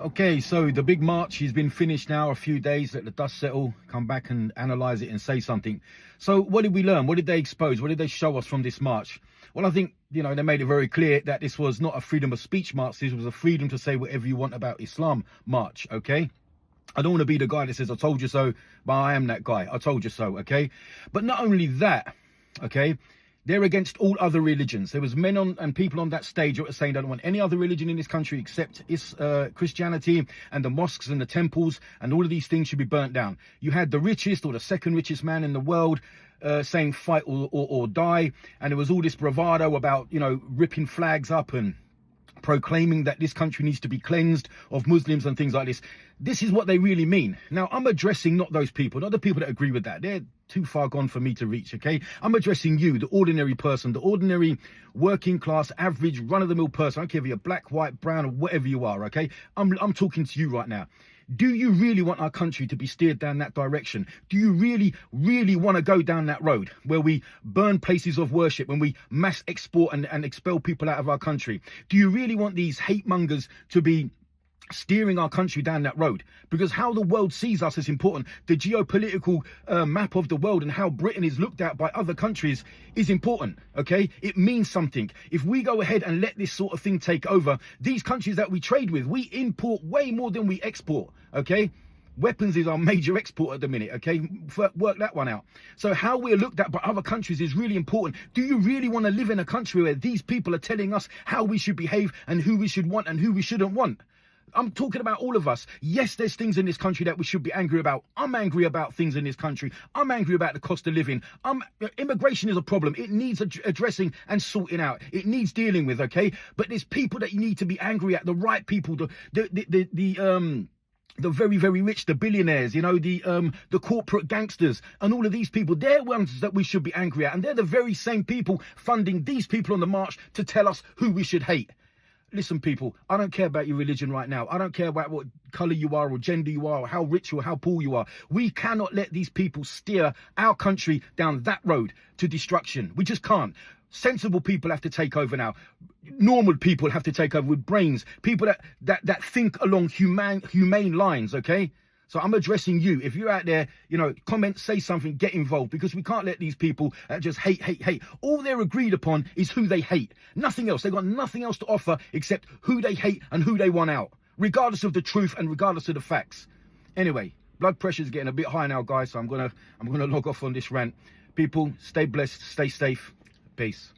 Okay, so the big march has been finished now, a few days, let the dust settle, come back and analyse it and say something. So what did we learn? What did they expose? What did they show us from this march? Well, I think, they made it very clear that this was not a freedom of speech march. This was a freedom to say whatever you want about Islam march, okay? I don't want to be the guy that says, I told you so, but I am that guy. I told you so, okay? But not only that, okay? They're against all other religions. There was men and people on that stage that were saying they don't want any other religion in this country except Christianity, and the mosques and the temples and all of these things should be burnt down. You had the richest or the second richest man in the world saying fight or die. And there was all this bravado about, ripping flags up and proclaiming that this country needs to be cleansed of Muslims and things like this. This is what they really mean. Now, I'm addressing not those people, not the people that agree with that. They're too far gone for me to reach, okay? I'm addressing you, the ordinary person, the ordinary working class, average, run-of-the-mill person. I don't care if you're black, white, brown, or whatever you are, okay? I'm talking to you right now. Do you really want our country to be steered down that direction? Do you really, really want to go down that road where we burn places of worship, when we mass export and expel people out of our country? Do you really want these hate mongers to be steering our country down that road? Because how the world sees us is important. The geopolitical map of the world and how Britain is looked at by other countries is important, okay? It means something. If we go ahead and let this sort of thing take over, these countries that we trade with, we import way more than we export, okay? Weapons is our major export at the minute, okay? Work that one out. So how we're looked at by other countries is really important. Do you really want to live in a country where these people are telling us how we should behave and who we should want and who we shouldn't want? I'm talking about all of us. Yes, there's things in this country that we should be angry about. I'm angry about things in this country. I'm angry about the cost of living. Immigration is a problem. It needs addressing and sorting out. It needs dealing with, okay? But there's people that you need to be angry at, the right people, the very, very rich, the billionaires, the corporate gangsters and all of these people. They're ones that we should be angry at. And they're the very same people funding these people on the march to tell us who we should hate. Listen, people, I don't care about your religion right now. I don't care about what colour you are or gender you are or how rich or how poor you are. We cannot let these people steer our country down that road to destruction. We just can't. Sensible people have to take over now. Normal people have to take over with brains. People that think along humane lines, okay? So I'm addressing you. If you're out there, comment, say something, get involved, because we can't let these people just hate. All they're agreed upon is who they hate. Nothing else. They've got nothing else to offer except who they hate and who they want out, regardless of the truth and regardless of the facts. Anyway, blood pressure's getting a bit high now, guys, so I'm gonna log off on this rant. People, stay blessed, stay safe. Peace.